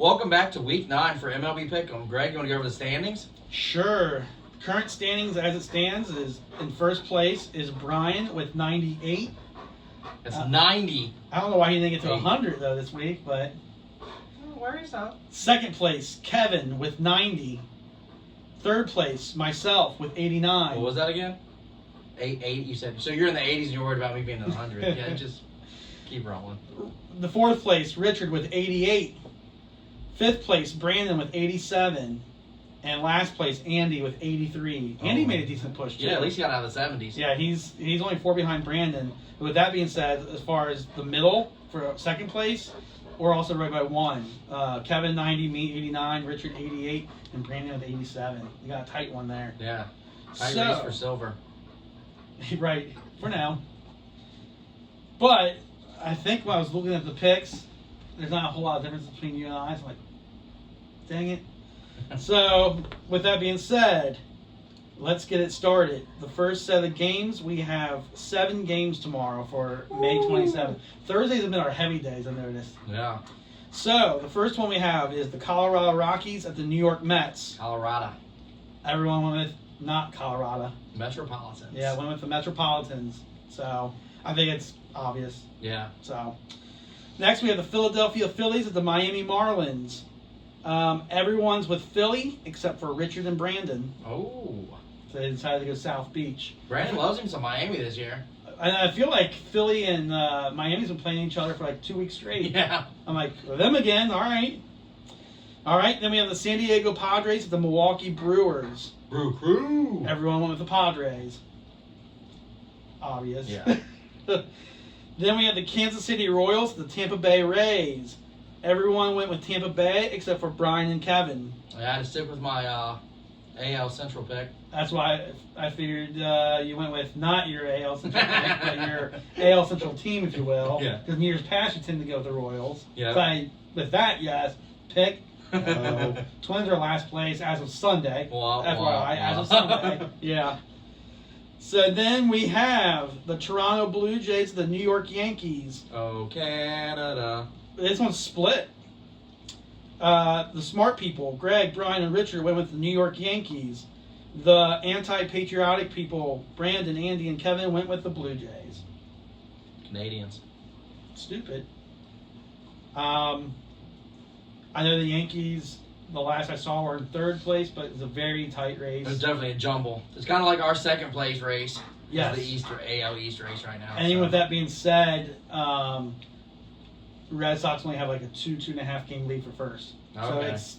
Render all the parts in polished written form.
Welcome back to Week 9 for MLB Pick. Greg, you want to go over the standings? Sure. Current standings as it stands is in first place is Brian with 98. It's 90. I don't know why he didn't get to 100 though this week, but worries not. Second place, Kevin with 90. Third place, myself with 89. What was that again? 8, you said. So you're in the 80s and you're worried about me being in the 100. Yeah, just keep rolling. The fourth place, Richard with 88. Fifth place, Brandon with 87. And last place, Andy with 83. Andy made a decent push, too. Yeah, at least he got out of the 70s. Yeah, he's only 4 behind Brandon. But with that being said, as far as the middle for second place, we're also right by 1. Kevin 90, me 89, Richard 88, and Brandon with 87. You got a tight one there. Yeah. Tight race for silver. Right, for now. But I think when I was looking at the picks, there's not a whole lot of difference between you and I. So I'm like, dang it. So, with that being said, let's get it started. The first set of games, we have 7 games tomorrow for May 27th. Thursdays have been our heavy days, I noticed. Yeah. So, the first one we have is the Colorado Rockies at the New York Mets. Colorado. Everyone went with not Colorado. Metropolitans. Yeah, went with the Metropolitans. So, I think it's obvious. Yeah. So, next we have the Philadelphia Phillies at the Miami Marlins. Everyone's with Philly except for Richard and Brandon. Oh. So they decided to go South Beach. Brandon loves him some Miami this year. And I feel like Philly and Miami's been playing each other for like 2 weeks straight. Yeah. I'm like, them again, all right. All right, then we have the San Diego Padres at the Milwaukee Brewers. Brew crew. Everyone went with the Padres. Obvious. Yeah. Then we have the Kansas City Royals at the Tampa Bay Rays. Everyone went with Tampa Bay except for Brian and Kevin. I had to stick with my AL Central pick. That's why I figured you went with not your AL Central pick, but your AL Central team, if you will. Yeah. Because in years past, you tend to go with the Royals. Yeah. So with that, yes, pick. Twins are last place as of Sunday. FYI, as of Sunday. Yeah. So then we have the Toronto Blue Jays, the New York Yankees. Oh, Canada. This one's split. The smart people, Greg, Brian, and Richard, went with the New York Yankees. The anti-patriotic people, Brandon, Andy, and Kevin, went with the Blue Jays. Canadians. Stupid. I know the Yankees, the last I saw, were in third place, but it's a very tight race. It's definitely a jumble. It's kind of like our second place race. Yes. It's the AL East race right now. And even with that being said, Red Sox only have like a 2.5 game lead for first. Okay. So it's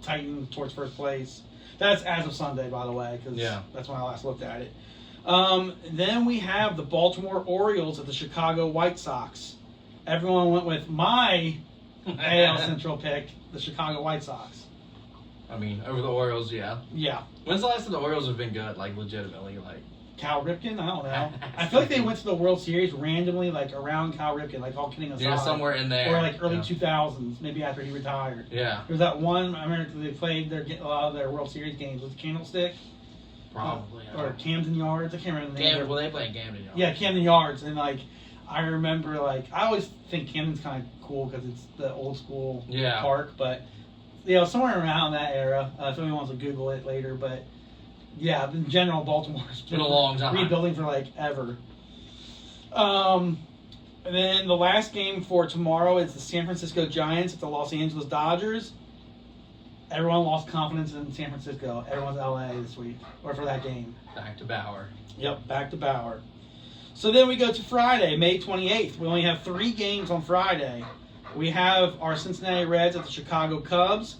tightened towards first place. That's as of Sunday, by the way, because that's when I last looked at it. Then we have the Baltimore Orioles at the Chicago White Sox. Everyone went with my AL Central pick, the Chicago White Sox. I mean, over the Orioles, yeah. Yeah. When's the last time the Orioles have been good, like legitimately, like? Cal Ripken? I don't know. I feel like they went to the World Series randomly, like around Cal Ripken, like all kidding aside. Yeah, somewhere in there. Or like early 2000s, maybe after he retired. Yeah. There was that one, I remember they played a lot of their World Series games with Candlestick. Probably. Or Camden Yards. I can't remember the name. Well, they play in Camden Yards. Yeah, Camden Yards. And like, I remember, like, I always think Camden's kind of cool because it's the old school park. But, you know, somewhere around that era, if anyone wants to Google it later, but. Yeah, in general, Baltimore's been a long time rebuilding for like ever. And then the last game for tomorrow is the San Francisco Giants at the Los Angeles Dodgers. Everyone lost confidence in San Francisco. Everyone's LA this week, or for that game. Back to Bauer. Yep, back to Bauer. So then we go to Friday, May 28th. We only have 3 games on Friday. We have our Cincinnati Reds at the Chicago Cubs.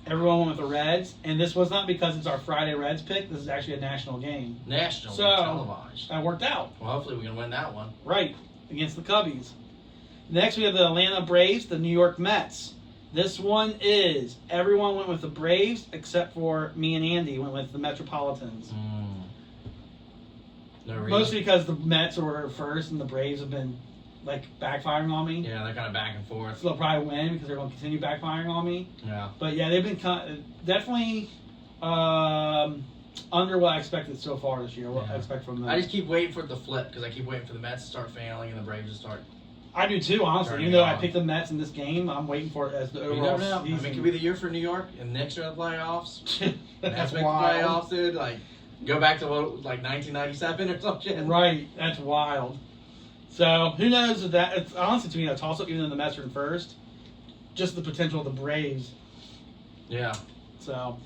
Everyone went with the Reds, and this was not because it's our Friday Reds pick. This is actually a national game. National, so televised. That worked out. Well, hopefully we can win that one. Right, against the Cubbies. Next, we have the Atlanta Braves, the New York Mets. This one is, everyone went with the Braves, except for me and Andy went with the Metropolitans. No reason. Mostly because the Mets were first, and the Braves have been like backfiring on me. Yeah, they're kind of back and forth. So they'll probably win because they're going to continue backfiring on me. Yeah. But yeah, they've been definitely under what I expected so far this year. What I expect from them. I just keep waiting for it to flip because I keep waiting for the Mets to start failing and the Braves to start I do too, honestly. Turning Even though I on. picked the Mets in this game, I'm waiting for it as the You overall never know. I season. mean, it could be the year for New York, and Knicks are in the playoffs. That's Mets make the wild. playoffs, dude. Like, go back to like 1997 or some shit. Right, that's wild. So who knows if that? It's honestly to me a toss-up, even though the Mets are in first. Just the potential of the Braves. Yeah. So,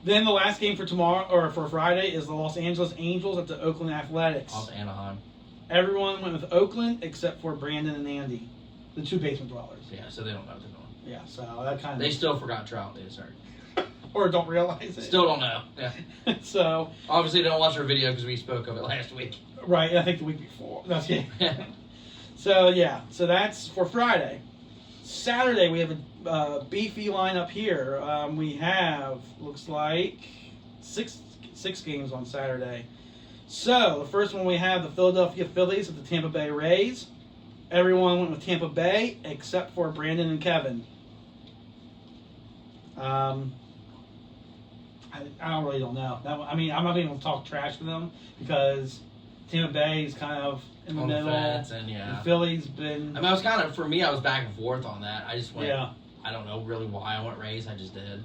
then the last game for tomorrow or for Friday is the Los Angeles Angels at the Oakland Athletics. Off Anaheim. Everyone went with Oakland except for Brandon and Andy, the two basement dwellers. Yeah, so they don't know what they're doing. Yeah, so that kind of They still forgot Trout, they started. or don't realize it. Still don't know. Yeah. So Obviously, don't watch our video because we spoke of it last week. right, I think the week before. That's yeah. So yeah, so that's for Friday. Saturday we have a beefy lineup here. We have looks like six games on Saturday. So the first one we have the Philadelphia Phillies at the Tampa Bay Rays. Everyone went with Tampa Bay except for Brandon and Kevin. I really don't know. I mean, I'm not even going to talk trash to them because Tampa Bay is kind of in the On middle. the fence, and yeah. The Phillies been. I mean, I was kind of, for me, I was back and forth on that. I just went, Yeah. I don't know really why I went Rays, I just did.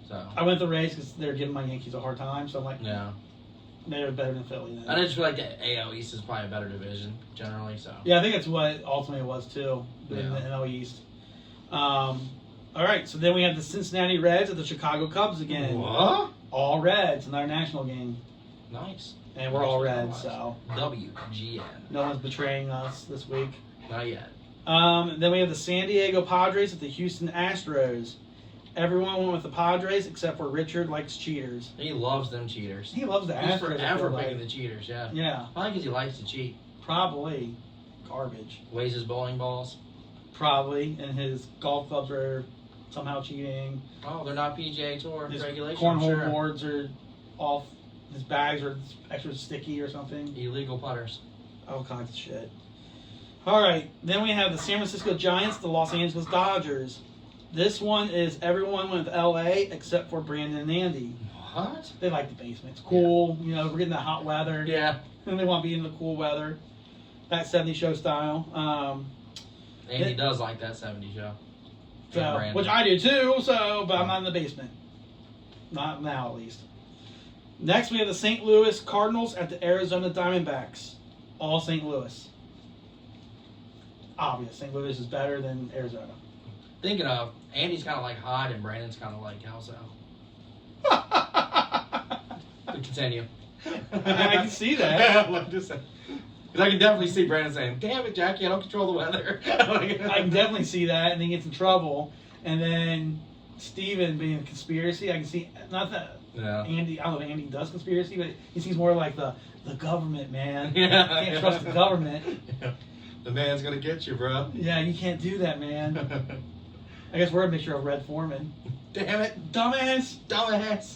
So. I went the Rays because they're giving my Yankees a hard time, so I'm like, Yeah. they're better than Philly. Then. I just feel like the AL East is probably a better division, generally, so. Yeah, I think that's what ultimately it was too, in Yeah. the NL East. All right, so then we have the Cincinnati Reds at the Chicago Cubs again. What? All Reds, another national game, Nice. and we're all Reds, so WGN. no one's betraying us this week. Not yet. Then we have the San Diego Padres at the Houston Astros. Everyone went with the Padres except for Richard likes cheaters. He loves them cheaters. He loves the He's Astros. I forever feel picking like. the cheaters, yeah. Yeah, Probably because he likes to cheat. probably garbage. Weighs his bowling balls. Probably, and his golf clubs are somehow cheating. Oh, they're not PGA Tour His regulation. cornhole Sure. boards are off. His bags are extra sticky or something. Illegal putters. All kinds of shit. All right, then we have the San Francisco Giants, the Los Angeles Dodgers. This one is everyone went with LA except for Brandon and Andy. What? They like the basement. It's cool. You know, we're getting the hot weather. Yeah. And they want to be in the cool weather. That 70 show style. Andy does like that 70 show. So, And Brandon. which I do too, so, but I'm not in the basement. Not now, at least. Next, we have the St. Louis Cardinals at the Arizona Diamondbacks. All St. Louis. Obvious. St. Louis is better than Arizona. Thinking of, Andy's kind of like hot and Brandon's kind of like Calso. But continue. I can see that. Because I can definitely see Brandon saying, "Damn it, Jackie, I don't control the weather." I can definitely see that, and then he gets in trouble. And then Steven being a conspiracy, I can see, not that Yeah. Andy, I don't know if Andy does conspiracy, but he seems more like the government, man. Yeah. You can't trust the government. The man's gonna get you, bro. Yeah, you can't do that, man. I guess we're a mixture of Red Foreman. Damn it, Dumbass! dumbass.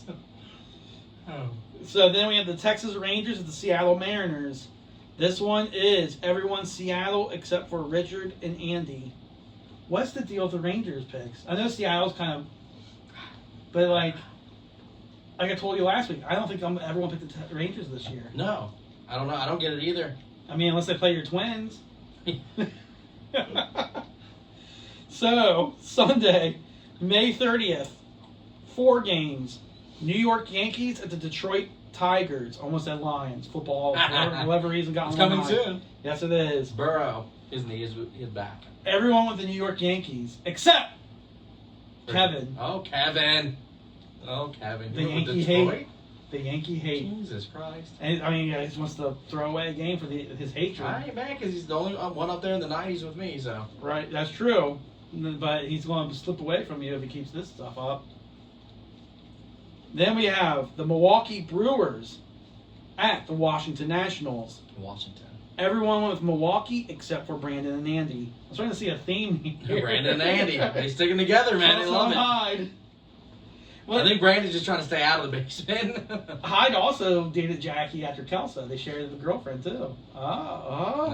Oh. So then we have the Texas Rangers at the Seattle Mariners. This one is everyone Seattle except for Richard and Andy. What's the deal with the Rangers picks? I know Seattle's kind of, but like I told you last week, I don't think everyone picked the Rangers this year. No, I don't know. I don't get it either. I mean, unless they play your Twins. So Sunday, May 30th, 4 games. New York Yankees at the Detroit Tigers. Almost at Lions. Football, for whatever reason, got It's on my coming mind. soon. Yes, it is. Burrow, his knee is back. Everyone with the New York Yankees, except Kevin. Oh, Kevin. Oh, Kevin. The You went with Yankee Detroit? hate. The Yankee hate. Jesus Christ. And I mean, he just wants to throw away a game for his hatred. I ain't mad because he's the only one up there in the 90s with me, so. Right, that's true. But he's going to slip away from you if he keeps this stuff up. Then we have the Milwaukee Brewers at the Washington Nationals. Washington. Everyone went with Milwaukee except for Brandon and Andy. I'm starting to see a theme here. Brandon and Andy. They sticking together, man. They love it. Hyde. I think Brandon's just trying to stay out of the basement. Hyde also dated Jackie after Kelso. They shared a girlfriend too. Oh.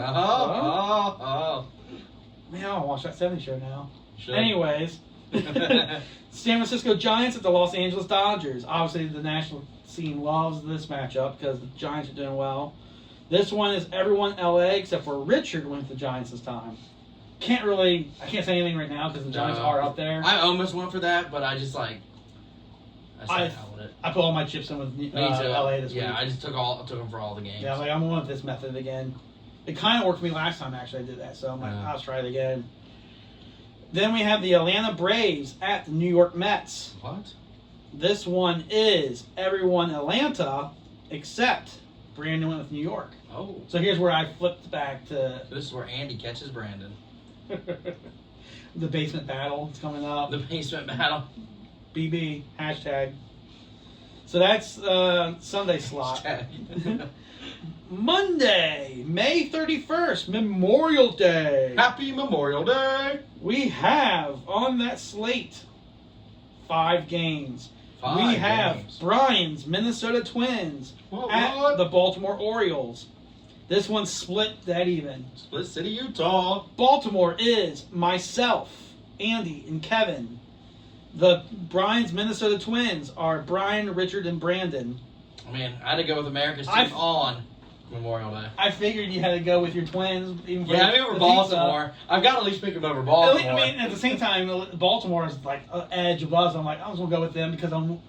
Man, I want to watch that 70 show now. Should. Anyways, San Francisco Giants at the Los Angeles Dodgers. Obviously, the national scene loves this matchup because the Giants are doing well. This one is everyone LA except for Richard went with the Giants this time. I can't say anything right now because the Giants are up there. I almost went for that, but I just I said hell with it. I put all my chips in with LA this week. Yeah, I just took them for all the games. Yeah, I'm going with this method again. It kind of worked for me last time, actually, I did that. So I'm like, I'll try it again. Then we have the Atlanta Braves at the New York Mets. What? This one is everyone Atlanta except Brandon went with New York. Oh. So here's where I flipped back to... This is where Andy catches Brandon. The basement battle is coming up. The basement battle. BB, hashtag. So that's Sunday slot. Monday, May 31st, Memorial Day. Happy Memorial Day. We have on that slate 5 games. We have Brian's Minnesota Twins at the Baltimore Orioles. This one's split dead even. Split City, Utah. Baltimore is myself, Andy, and Kevin. The Brian's Minnesota Twins are Brian, Richard, and Brandon. I mean, I had to go with America's team on Memorial Day. I figured you had to go with your Twins. Even for I mean, over Baltimore. I've got to at least pick them over Baltimore. I mean, at the same time, Baltimore is like an edge above. So I'm like, I was going to go with them because I'm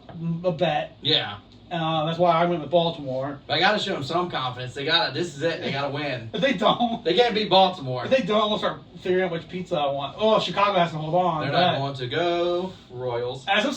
a bet. Yeah. That's why I went with Baltimore. But I got to show them some confidence. This is it. They got to win. If they don't. They can't beat Baltimore. If they don't, we'll start figuring out which pizza I want. Oh, Chicago has to hold on. They're not going to go Royals. As of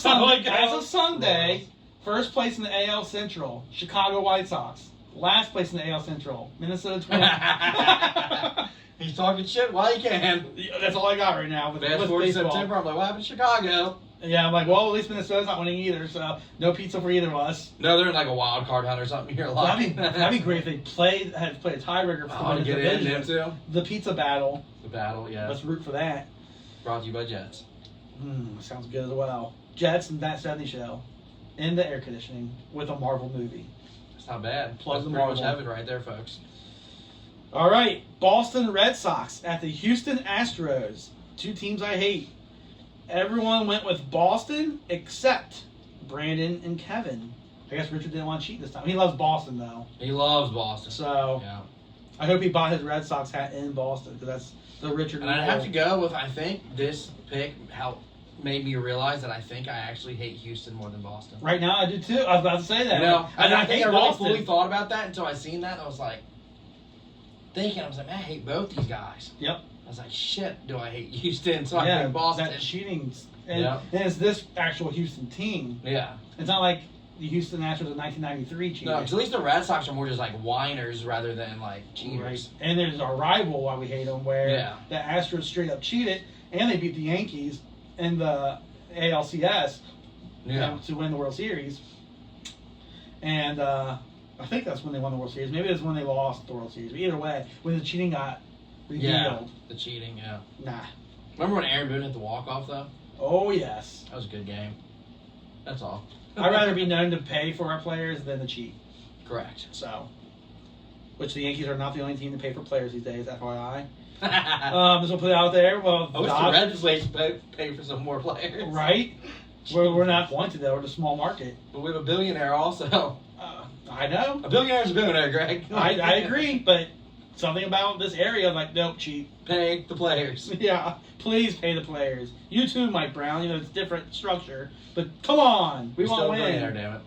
Sunday, first place in the AL Central, Chicago White Sox. Last place in the AL Central, Minnesota Twins. He's talking shit while he can. That's all I got right now. Fast forward to September, I'm like, what happened to Chicago? Yeah, I'm like, well, at least Minnesota's not winning either, so no pizza for either of us. No, they're in like a wild card hunt or something. You're lucky. That'd be great if they had to play a tiebreaker for the get division. in too. The pizza battle. The battle, yeah. Let's root for that. Brought to you by Jets. Sounds good as well. Jets and That 70 Show. In the air conditioning with a Marvel movie. That's not bad. Plus That's the pretty much Marvel. heaven right there, folks. All right, Boston Red Sox at the Houston Astros. 2 teams I hate. Everyone went with Boston except Brandon and Kevin. I guess Richard didn't want to cheat this time. He loves Boston, though. He loves Boston. So, yeah. I hope he bought his Red Sox hat in Boston, because that's the Richard. And I'd have to go with, I think, this pick made me realize that I think I actually hate Houston more than Boston. Right now, I do, too. I was about to say that. I think I really Boston. fully thought about that until I seen that, and I was like, man, I hate both these guys. Yep. I was like, shit, do I hate Houston? So I picked Boston. That cheating. And it's this actual Houston team. Yeah. It's not like the Houston Astros of 1993 cheaters. No, 'cause at least the Red Sox are more just like whiners rather than like cheaters. Right. And there's our rival, why we hate them, where the Astros straight up cheated, and they beat the Yankees in the ALCS to win the World Series. And I think that's when they won the World Series. Maybe it's when they lost the World Series. But either way, when the cheating got revealed. Yeah, the cheating, Nah. Remember when Aaron Boone hit the walk-off, though? Oh, yes. That was a good game. That's all. I'd rather be known to pay for our players than to cheat. Correct. So, which the Yankees are not the only team to pay for players these days, FYI. Just to put it out there. Well, I wish the Reds would pay for some more players. Right? We're not going to, though. We're a small market. But we have a billionaire also. I know. A billionaire's a billionaire, Greg. I agree, but something about this area, I'm like, nope, cheap. Pay the players. Yeah, please pay the players. You too, Mike Brown. You know, it's different structure. But come on. We want to win. There, damn it.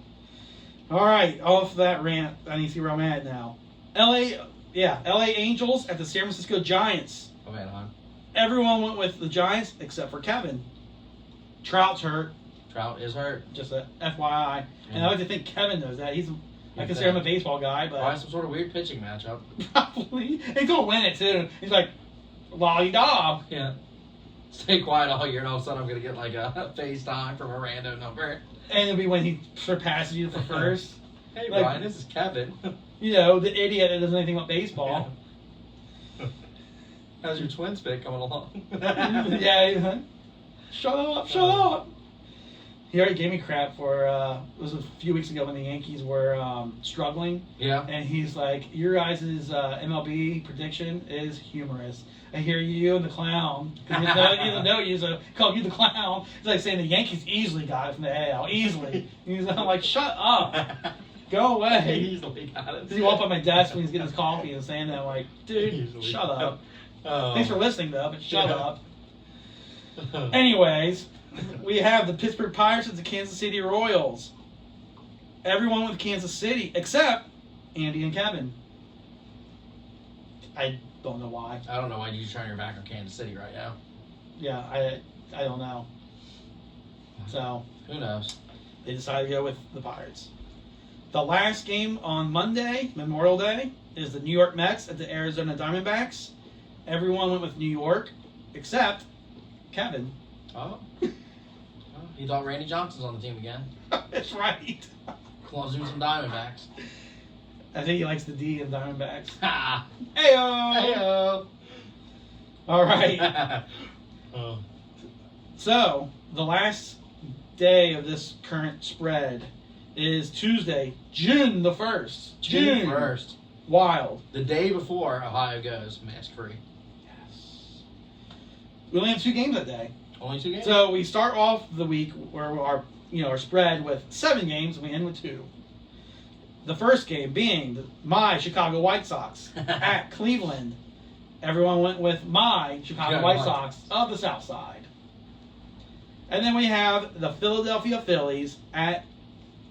All right, off that rant. I need to see where I'm at now. LA Angels at the San Francisco Giants. Oh, man, huh? Everyone went with the Giants except for Kevin. Trout's hurt. Trout is hurt. Just a FYI. And I like to think Kevin knows that. I consider him a baseball guy, but probably some sort of weird pitching matchup. Probably. He's gonna win it too. He's like, lolly-dog. Yeah. Stay quiet all year, and all of a sudden I'm gonna get like a FaceTime from a random number. And it'll be when he surpasses you for first. Hey, like, Brian, this is Kevin. You know, the idiot that doesn't know anything about baseball. Yeah. How's your Twins pick coming along? Yeah. Shut up. He already gave me crap for, it was a few weeks ago when the Yankees were struggling. Yeah. And he's like, your guys' MLB prediction is humorous. I hear you and the clown. Because he doesn't know you, so he called you the clown. It's like saying the Yankees easily got it from the AL. Easily. I'm like, shut up. Go away. He easily got it. He walked by my desk when he's getting his coffee and saying that. I'm like, dude, shut up. Thanks for listening, though, but shut up. Anyways, we have the Pittsburgh Pirates and the Kansas City Royals. Everyone with Kansas City except Andy and Kevin. I don't know why. I don't know why you're turning your back on Kansas City right now. Yeah, I don't know. So Who knows? they decided to go with the Pirates. The last game on Monday, Memorial Day, is the New York Mets at the Arizona Diamondbacks. Everyone went with New York except Kevin. Oh. He thought Randy Johnson's on the team again. That's right. Loves him some Diamondbacks. I think he likes the D in Diamondbacks. Ha! Heyo! Heyo! All right. Oh. So, the last day of this current spread is Tuesday, June the 1st. June 1st. Wild. The day before Ohio goes mask-free. Yes. We only have 2 games that day. Only 2 games? So we start off the week where our spread with 7 games, and we end with 2. The first game being my Chicago White Sox at Cleveland. Everyone went with my Chicago White Sox of the South Side. And then we have the Philadelphia Phillies at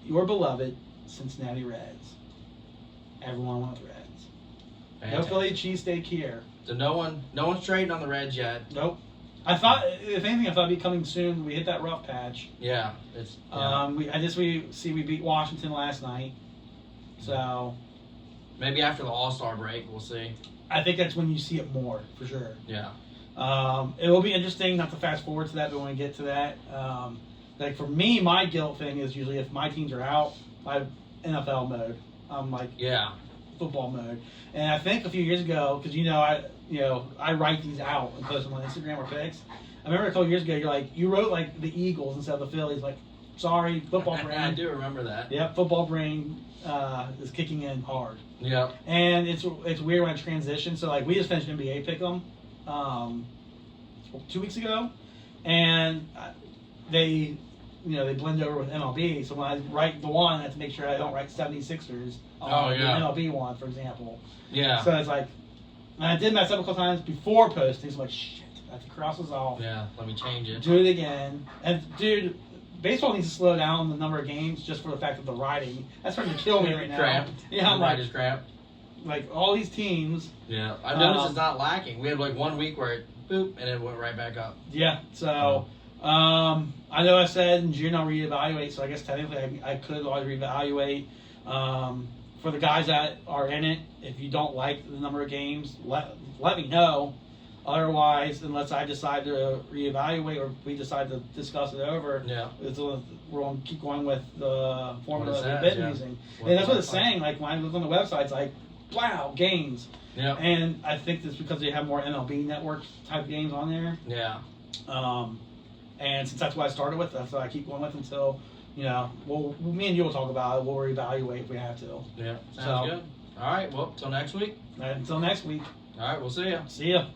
your beloved Cincinnati Reds. Everyone went with Reds. Fantastic. No Philly cheesesteak here. So no one's trading on the Reds yet. Nope. I thought, if anything, I thought it'd be coming soon. We hit that rough patch. Yeah, it's. Yeah. We beat Washington last night. So maybe after the All-Star break, we'll see. I think that's when you see it more, for sure. Yeah. It will be interesting, not to fast forward to that, but when we get to that, like for me, my guilt thing is usually if my teams are out, I'm NFL mode. I'm like football mode. And I think a few years ago, because I write these out and post them on Instagram or Picks. I remember a couple years ago, you wrote like the Eagles instead of the Phillies. Like, sorry, football brain. I do remember that. Yep, football brain is kicking in hard. Yep. And it's weird when I transition. So like we just finished NBA Pick'em 2 weeks ago, and they blend over with MLB. So when I write the one, I have to make sure I don't write 76ers on the MLB one, for example. Yeah. So it's like, and I did mess up a couple times before posting. So I'm like, shit, I have to cross this off. Yeah. Let me change it. Do it again. And dude, baseball needs to slow down the number of games just for the fact of the writing. That's starting to kill me right now. Cramped. Yeah, I'm like, cramped. Like all these teams. Yeah, I've noticed it's not lacking. We had like 1 week where it boop and it went right back up. Yeah. So I know I said in June I'll reevaluate. So I guess technically I could always reevaluate. For the guys that are in it, if you don't like the number of games, let me know. Otherwise, unless I decide to reevaluate or we decide to discuss it over, we're going to keep going with the formula that we've been using. And that's what it's saying. Like when I look on the website, it's like, wow, games. Yeah. And I think that's because they have more MLB network type games on there. Yeah. And since that's what I started with, that's what I keep going with until, me and you will talk about it. We'll reevaluate if we have to. Yeah. Sounds good. All right. Well, till next week. Until next week. All right. We'll see ya. See ya.